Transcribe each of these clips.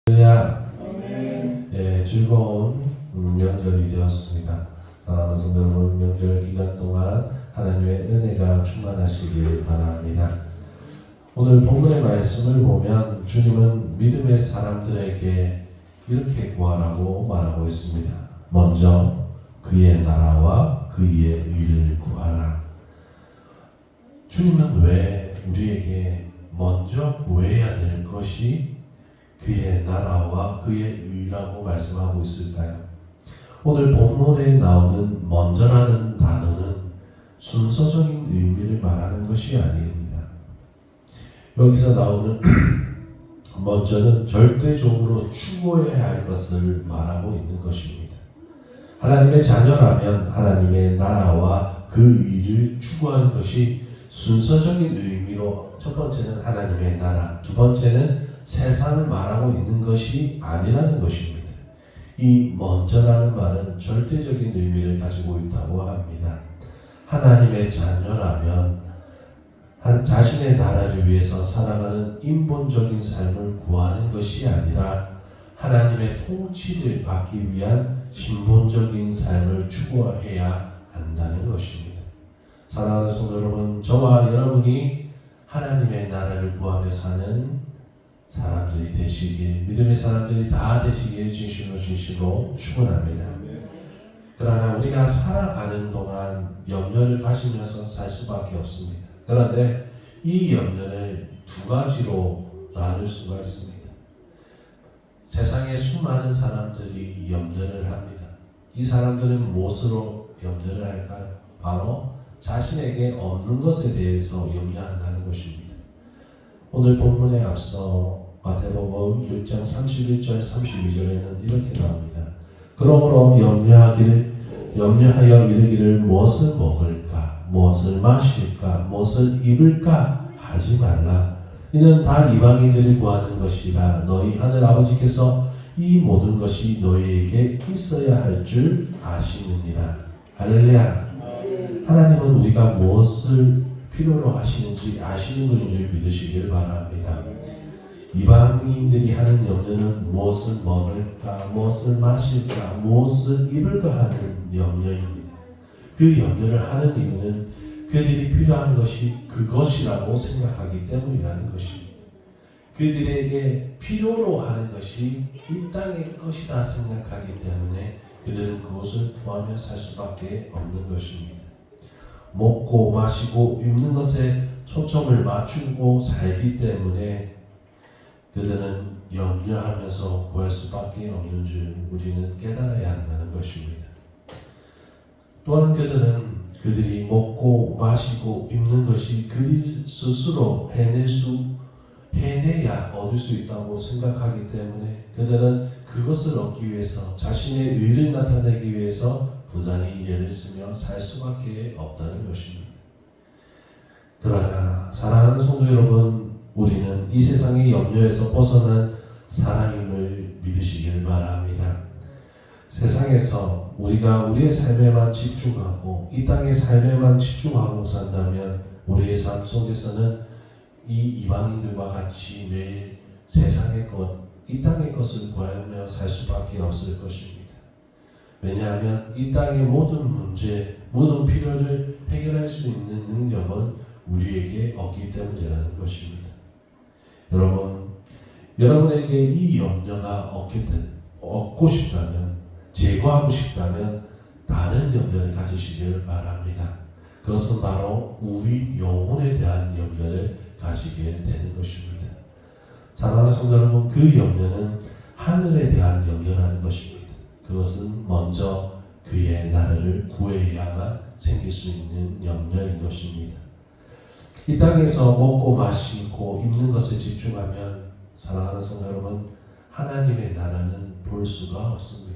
할렐루야. 즐거운 명절이 되었습니다. 사랑하는 성도 여러분, 명절 기간 동안 하나님의 은혜가 충만하시길 바랍니다. 오늘 본문의 말씀을 보면 주님은 믿음의 사람들에게 이렇게 구하라고 말하고 있습니다. 먼저 그의 나라와 그의 의를 구하라. 주님은 왜 우리에게 먼저 구해야 될 것이 그의 나라와 그의 의라고 말씀하고 있을까요? 오늘 본문에 나오는 먼저라는 단어는 순서적인 의미를 말하는 것이 아닙니다. 여기서 나오는 먼저는 절대적으로 추구해야 할 것을 말하고 있는 것입니다. 하나님의 자녀라면 하나님의 나라와 그 의를 추구하는 것이 순서적인 의미로, 첫 번째는 하나님의 나라, 두 번째는 세상을 말하고 있는 것이 아니라는 것입니다. 이 먼저라는 말은 절대적인 의미를 가지고 있다고 합니다. 하나님의 자녀라면 자신의 나라를 위해서 살아가는 인본적인 삶을 구하는 것이 아니라 하나님의 통치를 받기 위한 신본적인 삶을 추구해야 한다는 것입니다. 사랑하는 성도 여러분, 저와 여러분이 하나님의 나라를 구하며 사는 사람들이 되시길, 믿음의 사람들이 다 되시길 진실로 축원합니다. 그러나 우리가 살아가는 동안 염려를 가지면서 살 수밖에 없습니다. 그런데 이 염려를 두 가지로 나눌 수가 있습니다. 세상에 수많은 사람들이 염려를 합니다. 이 사람들은 무엇으로 염려를 할까요? 바로 자신에게 없는 것에 대해서 염려한다는 것입니다. 오늘 본문에 앞서 마태복음 6장 31절 32절에는 이렇게 나옵니다. 그러므로 염려하여 이르기를 무엇을 먹을까, 무엇을 마실까, 무엇을 입을까 하지 말라. 이는 다 이방인들이 구하는 것이라. 너희 하늘 아버지께서 이 모든 것이 너희에게 있어야 할 줄 아시느니라. 할렐루야. 하나님은 우리가 무엇을 필요로 하시는지 아시는 분인 줄 믿으시길 바랍니다. 이방인들이 하는 염려는 무엇을 먹을까, 무엇을 마실까, 무엇을 입을까 하는 염려입니다. 그 염려를 하는 이유는 그들이 필요한 것이 그것이라고 생각하기 때문이라는 것입니다. 그들에게 필요로 하는 것이 이 땅의 것이라 생각하기 때문에 그들은 그것을 구하며 살 수밖에 없는 것입니다. 먹고 마시고 입는 것에 초점을 맞추고 살기 때문에 그들은 염려하면서 구할 수밖에 없는 줄 우리는 깨달아야 한다는 것입니다. 또한 그들이 먹고 마시고 입는 것이 그들 스스로 해내야 얻을 수 있다고 생각하기 때문에 그들은 그것을 얻기 위해서 자신의 의를 나타내기 위해서 부단히 애를 쓰며 살 수밖에 없다는 것입니다. 그러나 사랑하는 성도 여러분, 우리는 이 세상의 염려에서 벗어난 사람임을 믿으시길 바랍니다. 세상에서 우리가 우리의 삶에만 집중하고 이 땅의 삶에만 집중하고 산다면 우리의 삶 속에서는 이 이방인들과 같이 매일 세상의 것, 이 땅의 것을 구하며 살 수밖에 없을 것입니다. 왜냐하면 이 땅의 모든 문제, 모든 필요를 해결할 수 있는 능력은 우리에게 없기 때문이라는 것입니다. 여러분에게 이 염려가 없고 싶다면, 제거하고 싶다면 다른 염려를 가지시길 바랍니다. 그것은 바로 우리 영혼에 대한 염려를 가지게 되는 것입니다. 사랑하는 성도 여러분, 그 염려는 하늘에 대한 염려라는 것입니다. 그것은 먼저 그의 나라를 구해야만 생길 수 있는 염려인 것입니다. 이 땅에서 먹고 마시고 입는 것에 집중하면 사랑하는 성도 여러분, 하나님의 나라는 볼 수가 없습니다.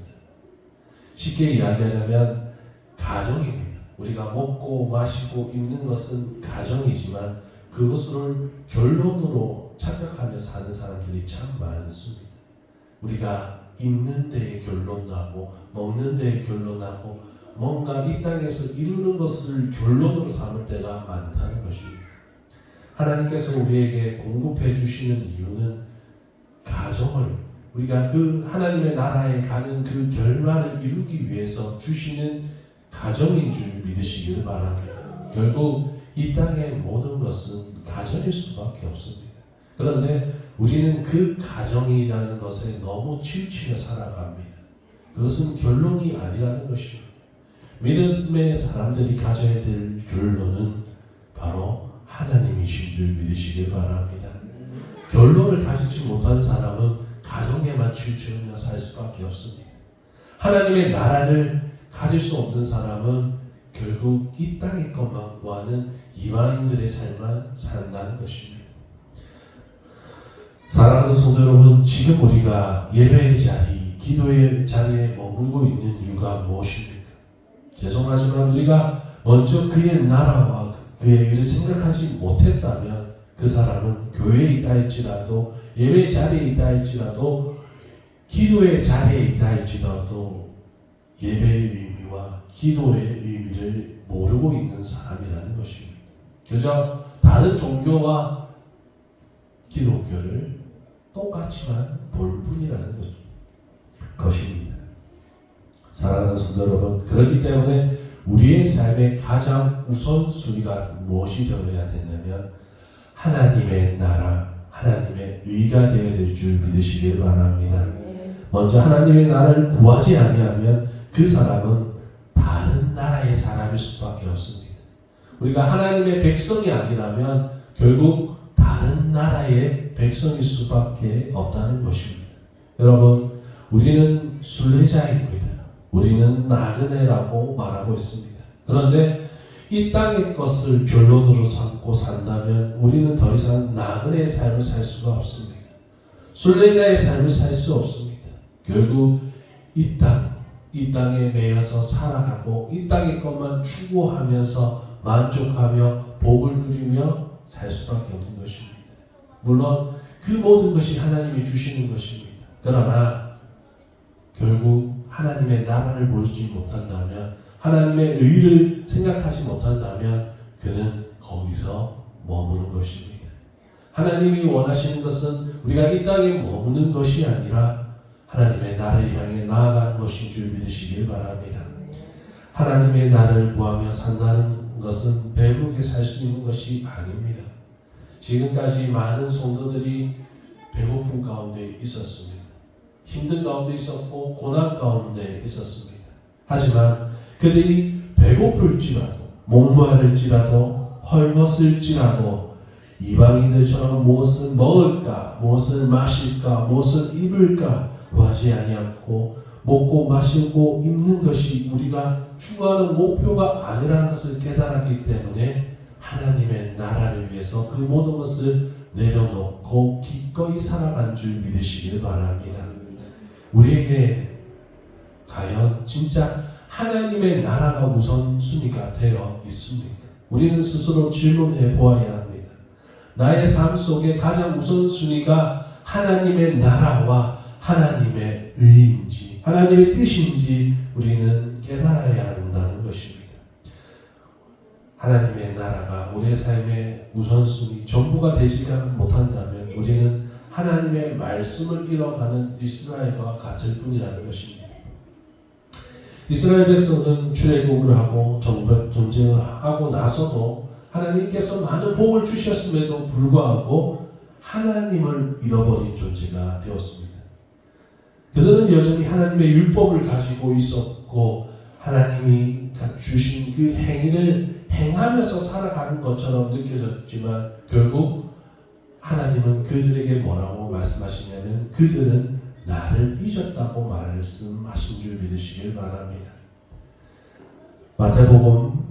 쉽게 이야기하자면 가정입니다. 우리가 먹고 마시고 입는 것은 가정이지만 그것을 결론으로 착각하며 사는 사람들이 참 많습니다. 우리가 입는 데에 결론나고 먹는 데에 결론나고 뭔가 이 땅에서 이루는 것을 결론으로 삼을 때가 많다는 것입니다. 하나님께서 우리에게 공급해 주시는 이유는 가정을 우리가 그 하나님의 나라에 가는 그 결말을 이루기 위해서 주시는 가정인 줄 믿으시기를 바랍니다. 결국 이 땅의 모든 것은 가정일 수밖에 없습니다. 그런데 우리는 그 가정이라는 것에 너무 치우치며 살아갑니다. 그것은 결론이 아니라는 것입니다. 믿음의 사람들이 가져야 될 결론은 바로 하나님이신 줄 믿으시길 바랍니다. 결론을 가지지 못한 사람은 가정에만 치우치며 살 수밖에 없습니다. 하나님의 나라를 가질 수 없는 사람은 결국 이 땅의 것만 구하는 이방인들의 삶만 산다는 것입니다. 사랑하는 성도 여러분, 지금 우리가 예배의 자리, 기도의 자리에 머물고 있는 이유가 무엇입니까? 죄송하지만 우리가 먼저 그의 나라와 그의 일을 생각하지 못했다면 그 사람은 교회에 있다 할지라도 예배 자리에 있다 할지라도 기도의 자리에 있다 할지라도 예배의 의미와 기도의 의미를 모르고 있는 사람이라는 것입니다. 그저 다른 종교와 기독교를 똑같이만 볼 뿐이라는 것입니다. 사랑하는 성도 여러분, 그렇기 때문에 우리의 삶의 가장 우선순위가 무엇이 되어야 되냐면 하나님의 나라, 하나님의 의가 되어야 될 줄 믿으시길 바랍니다. 먼저 하나님의 나라를 구하지 아니하면 그 사람은 다른 나라의 사람일 수밖에 없습니다. 우리가 하나님의 백성이 아니라면 결국 다른 나라의 백성일 수밖에 없다는 것입니다. 여러분, 우리는 순례자입니다. 우리는 나그네라고 말하고 있습니다. 그런데 이 땅의 것을 결론으로 삼고 산다면 우리는 더 이상 나그네의 삶을 살 수가 없습니다. 순례자의 삶을 살 수 없습니다. 결국 이 땅에 매여서 살아가고 이 땅의 것만 추구하면서 만족하며 복을 누리며 살 수밖에 없는 것입니다. 물론 그 모든 것이 하나님이 주시는 것입니다. 그러나 결국 하나님의 나라를 보지 못한다면, 하나님의 의를 생각하지 못한다면 그는 거기서 머무는 것입니다. 하나님이 원하시는 것은 우리가 이 땅에 머무는 것이 아니라 하나님의 나라를 향해 나아가는 것인 줄 믿으시길 바랍니다. 하나님의 나라를 구하며 산다는 것은 배부르게 살 수 있는 것이 아닙니다. 지금까지 많은 성도들이 배고픔 가운데 있었습니다. 힘든 가운데 있었고 고난 가운데 있었습니다. 하지만 그들이 배고플지라도 목마를지라도 헐벗을지라도 이방인들처럼 무엇을 먹을까, 무엇을 마실까, 무엇을 입을까 구하지 아니하고 먹고 마시고 입는 것이 우리가 추구하는 목표가 아니라는 것을 깨달았기 때문에 하나님의 나라를 위해서 그 모든 것을 내려놓고 기꺼이 살아간 줄 믿으시길 바랍니다. 우리에게 과연 진짜 하나님의 나라가 우선순위가 되어 있습니까? 우리는 스스로 질문해 보아야 합니다. 나의 삶 속에 가장 우선순위가 하나님의 나라와 하나님의 의인지, 하나님의 뜻인지 우리는 깨달아야 한다는 것입니다. 하나님의 나라가 우리의 삶의 우선순위, 전부가 되지가 못한다면 우리는 하나님의 말씀을 잃어가는 이스라엘과 같을 뿐이라는 것입니다. 이스라엘 백성은 출애굽을 하고 전쟁을 하고 나서도 하나님께서 많은 복을 주셨음에도 불구하고 하나님을 잃어버린 존재가 되었습니다. 그들은 여전히 하나님의 율법을 가지고 있었고 하나님이 주신 그 행위를 행하면서 살아가는 것처럼 느껴졌지만 결국 하나님은 그들에게 뭐라고 말씀하시냐면 그들은 나를 잊었다고 말씀하신 줄 믿으시길 바랍니다. 마태복음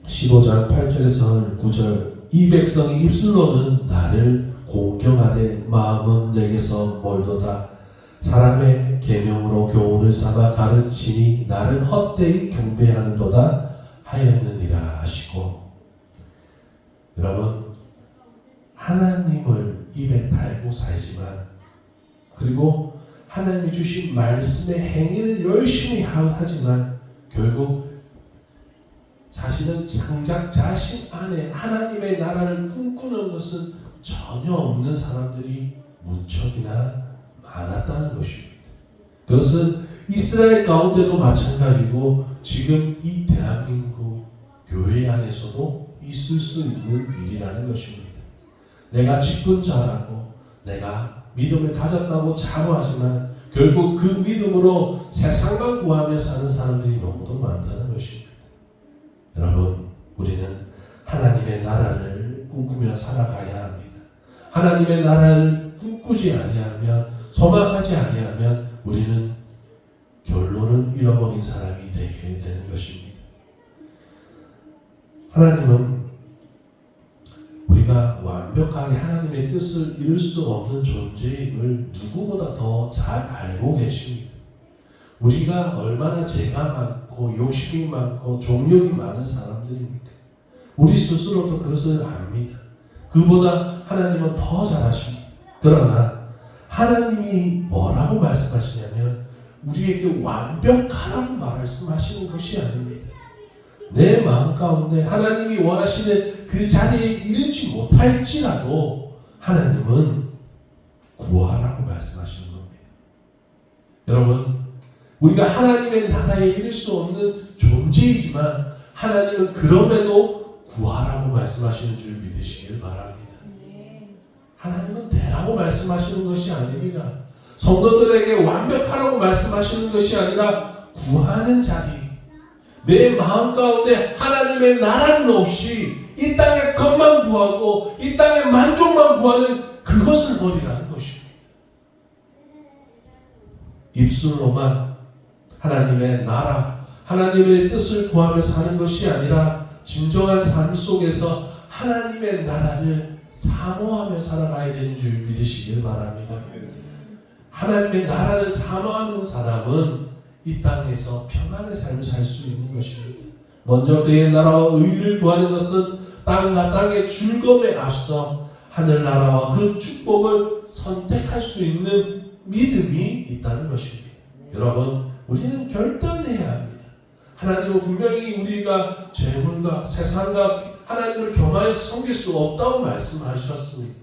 15장 8절에서 9절 이 백성이 입술로는 나를 공경하되 마음은 내게서 멀도다. 사람의 계명으로 교훈을 삼아 가르치니 나를 헛되이 경배하는도다 하였느니라 하시고, 여러분, 하나님을 입에 달고 살지만 그리고 하나님이 주신 말씀의 행위를 열심히 하지만 결국 사실은 장작 자신 안에 하나님의 나라를 꿈꾸는 것은 전혀 없는 사람들이 무척이나 많았다는 것입니다. 그것은 이스라엘 가운데도 마찬가지고 지금 이 대한민국 교회 안에서도 있을 수 있는 일이라는 것입니다. 내가 직분 잘하고 내가 믿음을 가졌다고 자부하지만 결국 그 믿음으로 세상만 구하며 사는 사람들이 너무도 많다는 것입니다. 여러분, 우리는 하나님의 나라를 꿈꾸며 살아가야 합니다. 하나님의 나라를 꿈꾸지 아니하면, 소망하지 아니하면 우리는 결론을 잃어버린 사람이 되게 되는 것입니다. 하나님은 우리가 완벽하게 하나님의 뜻을 이룰 수 없는 존재임을 누구보다 더 잘 알고 계십니다. 우리가 얼마나 죄가 많고 욕심이 많고 종력이 많은 사람들입니까? 우리 스스로도 그것을 압니다. 그보다 하나님은 더 잘하십니다. 그러나 하나님이 뭐라고 말씀하시냐면 우리에게 완벽하라고 말씀하시는 것이 아닙니다. 내 마음 가운데 하나님이 원하시는 그 자리에 이르지 못할지라도 하나님은 구하라고 말씀하시는 겁니다. 여러분, 우리가 하나님의 나라에 이를 수 없는 존재이지만 하나님은 그럼에도 구하라고 말씀하시는 줄 믿으시길 바랍니다. 하나님은 되라고 말씀하시는 것이 아닙니다. 성도들에게 완벽하라고 말씀하시는 것이 아니라 구하는 자리, 내 마음 가운데 하나님의 나라는 없이 이 땅의 것만 구하고 이 땅의 만족만 구하는 그것을 버리라는 것입니다. 입술로만 하나님의 나라, 하나님의 뜻을 구하며 사는 것이 아니라 진정한 삶 속에서 하나님의 나라를 사모하며 살아가야 되는 줄 믿으시길 바랍니다. 하나님의 나라를 사모하는 사람은 이 땅에서 평안의 삶을 살 수 있는 것입니다. 먼저 그의 나라와 의를 구하는 것은 땅과 땅의 즐거움에 앞서 하늘나라와 그 축복을 선택할 수 있는 믿음이 있다는 것입니다. 여러분, 우리는 결단해야 합니다. 하나님은 분명히 우리가 재물과 세상과 하나님을 겸하여 섬길 수 없다고 말씀하셨습니다.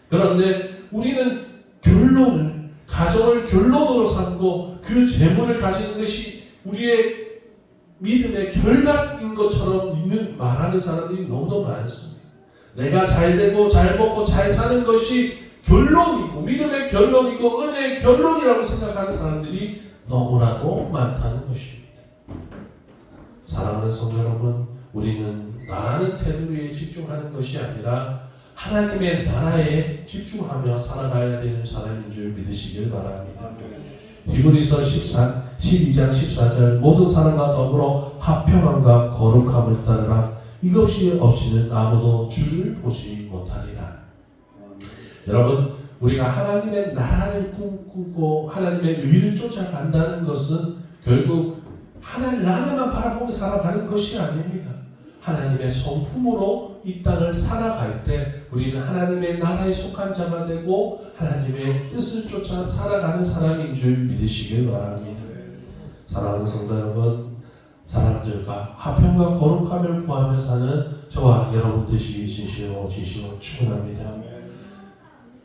그런데 우리는 결론을, 가정을 결론으로 삼고 그 재물을 가지는 것이 우리의 믿음의 결과인 것처럼 말하는 사람들이 너무도 많습니다. 내가 잘되고 잘 먹고 잘 사는 것이 결론이고 믿음의 결론이고 은혜의 결론이라고 생각하는 사람들이 너무나도 많다는 것입니다. 사랑하는 성도 여러분, 우리는 나라는 테두리에 집중하는 것이 아니라 하나님의 나라에 집중하며 살아가야 되는 사람인 줄 믿으시길 바랍니다. 히브리서 12장 14절 모든 사람과 더불어 화평함과 거룩함을 따르라. 이것이 없이는 아무도 주를 보지 못하리라. 여러분, 우리가 하나님의 나라를 꿈꾸고 하나님의 의를 쫓아간다는 것은 결국 하나님 나라만 바라보고 살아가는 것이 아닙니다. 하나님의 성품으로 이 땅을 살아갈 때 우리는 하나님의 나라에 속한 자가 되고 하나님의 뜻을 쫓아 살아가는 사람인 줄 믿으시길 바랍니다. 사랑하는 성도 여러분, 사람들과 화평과 거룩함을 구하며 사는 저와 여러분 뜻이 진심으로 충분합니다.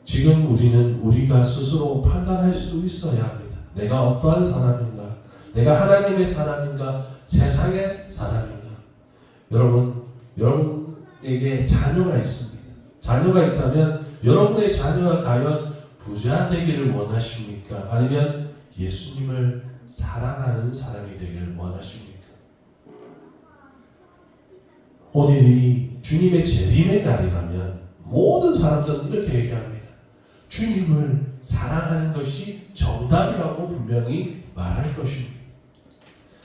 지금 우리는 우리가 스스로 판단할 수 있어야 합니다. 내가 어떠한 사람인가? 내가 하나님의 사람인가? 세상의 사람인가? 여러분에게 자녀가 있습니다. 자녀가 있다면 여러분의 자녀가 과연 부자 되기를 원하십니까? 아니면 예수님을 사랑하는 사람이 되기를 원하십니까? 오늘이 주님의 재림의 날이라면 모든 사람들은 이렇게 얘기합니다. 주님을 사랑하는 것이 정답이라고 분명히 말할 것입니다.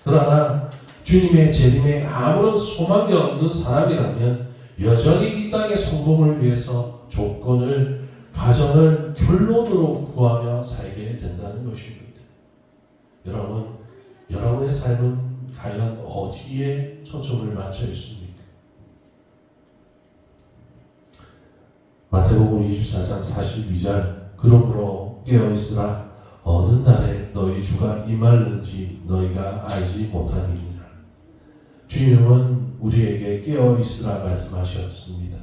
그러나 주님의 재림에 아무런 소망이 없는 사람이라면 여전히 이 땅의 성공을 위해서 조건을, 가정을 결론으로 구하며 살게 된다는 것입니다. 여러분, 여러분의 삶은 과연 어디에 초점을 맞춰 있습니까? 마태복음 24장 42절 그러므로 깨어있으라 어느 날에 너희 주가 임할는지 너희가 알지 못함이니라. 주님은 우리에게 깨어있으라 말씀하셨습니다.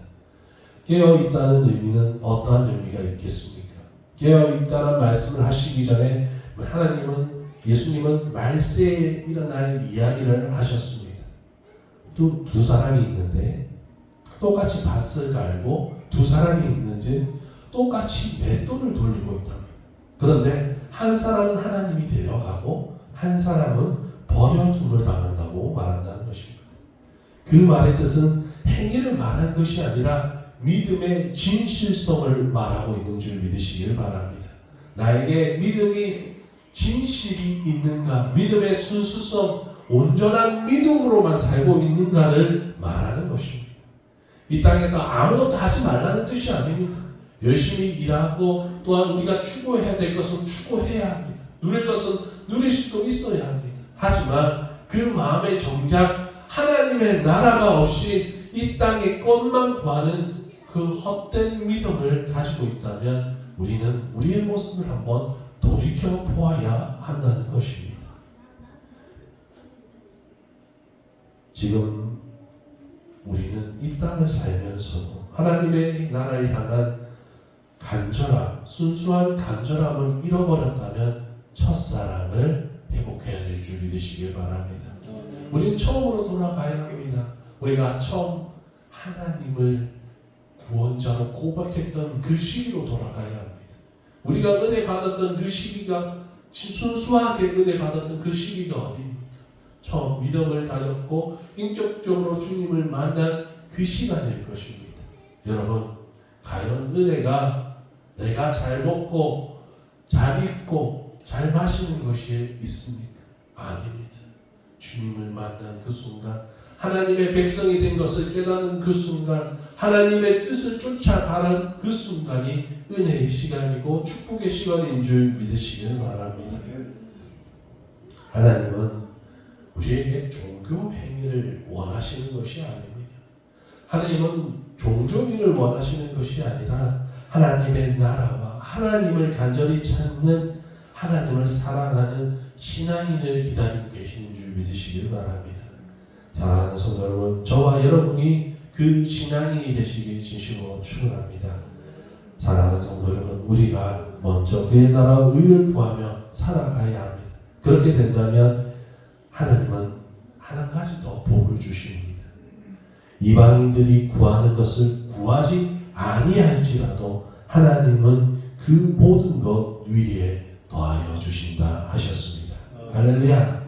깨어있다는 의미는 어떠한 의미가 있겠습니까? 깨어있다는 말씀을 하시기 전에 예수님은 말세에 일어날 이야기를 하셨습니다. 두 사람이 있는데 똑같이 밭을 갈고 두 사람이 있는지 똑같이 맷돌을 돌리고 있답니다. 그런데 한 사람은 하나님이 데려가고 한 사람은 버려둠을 당한다고 말한다는 것입니다. 그 말의 뜻은 행위를 말한 것이 아니라 믿음의 진실성을 말하고 있는 줄 믿으시길 바랍니다. 나에게 믿음이 진실이 있는가, 믿음의 순수성, 온전한 믿음으로만 살고 있는가를 말하는 것입니다. 이 땅에서 아무것도 하지 말라는 뜻이 아닙니다. 열심히 일하고 또한 우리가 추구해야 될 것은 추구해야 합니다. 누릴 것은 누릴 수도 있어야 합니다. 하지만 그 마음에 정작 하나님의 나라가 없이 이 땅의 것만 구하는 그 헛된 믿음을 가지고 있다면 우리는 우리의 모습을 한번 돌이켜 보아야 한다는 것입니다. 지금 우리는 이 땅을 살면서도 하나님의 나라를 향한 간절함, 순수한 간절함을 잃어버렸다면 첫사랑을 회복해야 될 줄 믿으시길 바랍니다. 우리는 처음으로 돌아가야 합니다. 우리가 처음 하나님을 구원자로 고백했던 그 시기로 돌아가야 합니다. 우리가 은혜 받았던 그 시기가 순수하게 은혜 받았던 그 시기가 어디입니까? 처음 믿음을 가졌고 인격적으로 주님을 만난 그 시간일 것입니다. 여러분, 과연 은혜가 내가 잘 먹고 잘 입고 잘 마시는 것이 있습니까? 아닙니다. 주님을 만난 그 순간, 하나님의 백성이 된 것을 깨닫는 그 순간, 하나님의 뜻을 쫓아가는 그 순간이 은혜의 시간이고 축복의 시간인 줄 믿으시길 바랍니다. 하나님은 우리에게 종교 행위를 원하시는 것이 아닙니다. 하나님은 종교인을 원하시는 것이 아니라 하나님의 나라와 하나님을 간절히 찾는, 하나님을 사랑하는 신앙인을 기다리고 계시는 줄 믿으시길 바랍니다. 사랑하는 성도 여러분, 저와 여러분이 그 신앙인이 되시길 진심으로 축원합니다. 사랑하는 성도 여러분, 우리가 먼저 그의 나라와 의를 구하며 살아가야 합니다. 그렇게 된다면 하나님은 한 가지 더 복을 주십니다. 이방인들이 구하는 것을 구하지 아니할지라도 하나님은 그 모든 것 위에 더하여 주신다 하셨습니다. 할렐루야.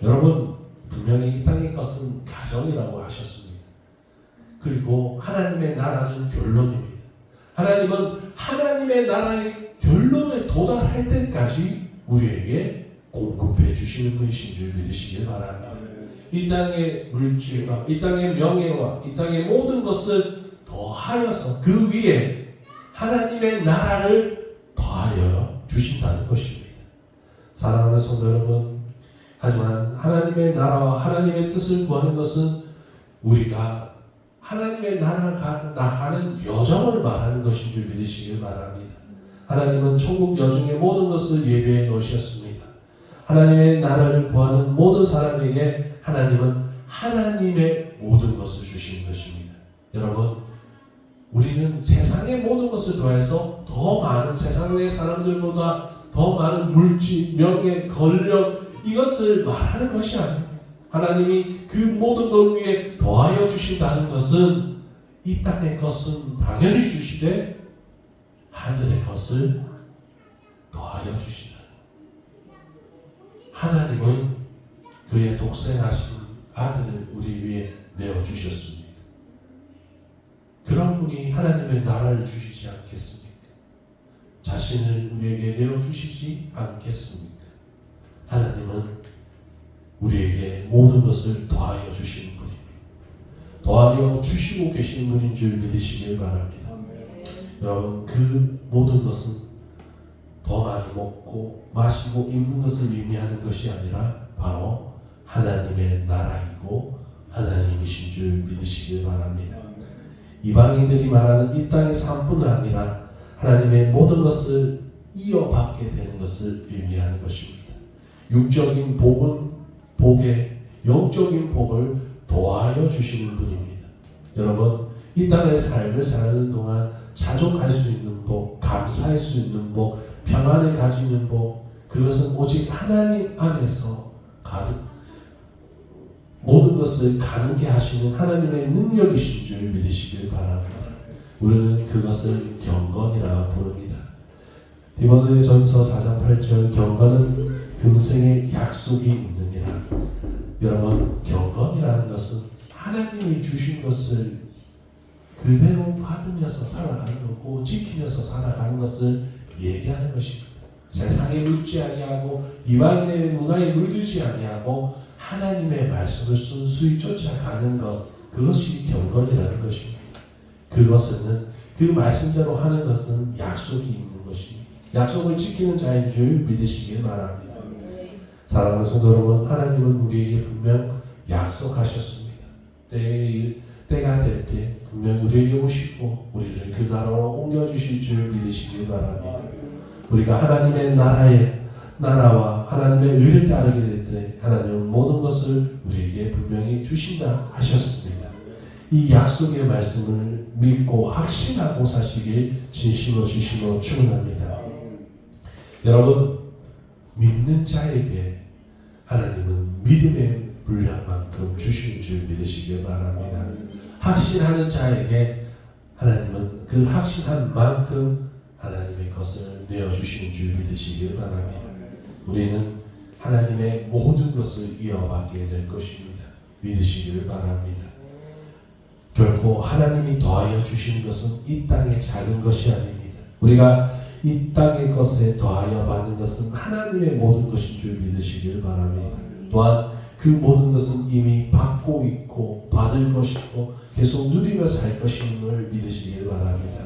여러분, 분명히 이 땅의 것은 가정이라고 하셨습니다. 그리고 하나님의 나라는 결론입니다. 하나님은 하나님의 나라의 결론에 도달할 때까지 우리에게 공급해 주시는 분이신 줄 믿으시길 바랍니다. 이 땅의 물질과 이 땅의 명예와 이 땅의 모든 것을 더하여서 그 위에 하나님의 나라를 더하여 주신다는 것입니다. 사랑하는 성도 여러분, 하지만 하나님의 나라와 하나님의 뜻을 구하는 것은 우리가 하나님의 나라가 나가는 여정을 말하는 것인 줄 믿으시길 바랍니다. 하나님은 천국 여정의 모든 것을 예비해 놓으셨습니다. 하나님의 나라를 구하는 모든 사람에게 하나님은 하나님의 모든 것을 주시는 것입니다. 여러분, 우리는 세상의 모든 것을 더해서 더 많은 세상의 사람들보다 더 많은 물질, 명예, 권력 이것을 말하는 것이 아닙니다. 하나님이 그 모든 것 위에 더하여 주신다는 것은 이 땅의 것은 당연히 주시되 하늘의 것을 더하여 주신다. 하나님은 그의 독생하신 아들을 우리 위해 내어주셨습니다. 그런 분이 하나님의 나라를 주시지 않겠습니까? 자신을 우리에게 내어주시지 않겠습니까? 하나님은 우리에게 모든 것을 더하여 주시는 분입니다. 더하여 주시고 계신 분인 줄 믿으시길 바랍니다. 여러분, 그 모든 것은 더 많이 먹고 마시고 입는 것을 의미하는 것이 아니라 바로 하나님의 나라이고 하나님이신 줄 믿으시길 바랍니다. 이방인들이 말하는 이 땅의 삶뿐 아니라 하나님의 모든 것을 이어받게 되는 것을 의미하는 것입니다. 육적인 복은 복에 영적인 복을 더하여 주시는 분입니다. 여러분, 이 땅의 삶을 사는 동안 자족할 수 있는 복, 감사할 수 있는 복, 평안을 가지는 복, 그것은 오직 하나님 안에서 가득 모든 것을 가능케 하시는 하나님의 능력이신 줄 믿으시길 바랍니다. 우리는 그것을 경건이라 부릅니다. 디모데전서 4장 8절 경건은 금생의 약속이 있느니라. 여러분, 경건이라는 것은 하나님이 주신 것을 그대로 받으면서 살아가는 거고 지키면서 살아가는 것을 얘기하는 것입니다. 세상에 묻지 아니하고 이방인의 문화에 물들지 아니하고 하나님의 말씀을 순수히 쫓아가는 것, 그것이 경건이라는 것입니다. 그것은 그 말씀대로 하는 것은 약속이 있는 것입니다. 약속을 지키는 자인 줄 믿으시길 바랍니다. 사랑하는 성도 여러분, 하나님은 우리에게 분명 약속하셨습니다. 때가 될 때 분명 우리에게 오시고 우리를 그 나라로 옮겨주실 줄 믿으시길 바랍니다. 우리가 하나님의 나라와 하나님의 의를 따르게 될 때 하나님은 모든 것을 우리에게 분명히 주신다 하셨습니다. 이 약속의 말씀을 믿고 확신하고 사시길 진심으로 주심으로 축원합니다. 여러분, 믿는 자에게 하나님은 믿음의 분량만큼 주신 줄 믿으시길 바랍니다. 확신하는 자에게 하나님은 그 확신한 만큼 하나님의 것을 내어주시는 줄 믿으시길 바랍니다. 우리는 하나님의 모든 것을 이어받게 될 것입니다. 믿으시길 바랍니다. 결코 하나님이 더하여 주시는 것은 이 땅의 작은 것이 아닙니다. 우리가 이 땅의 것에 더하여 받는 것은 하나님의 모든 것인 줄 믿으시길 바랍니다. 또한 그 모든 것은 이미 받고 있고 받을 것이고 계속 누리며 살 것임을 믿으시길 바랍니다.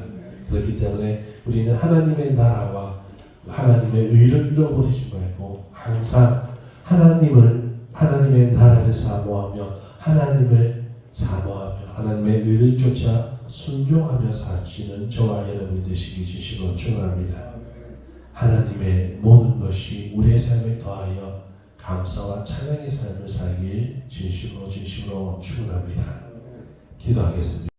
그렇기 때문에 우리는 하나님의 나라와 하나님의 의를 잃어버리지 말고 항상 하나님의 나라를 사모하며 하나님을 사모하며 하나님의 의를 쫓아 순종하며 사시는 저와 여러분 되시기 진심으로 축원합니다. 하나님의 모든 것이 우리의 삶에 더하여 감사와 찬양의 삶을 살길 진심으로 축원합니다. 기도하겠습니다.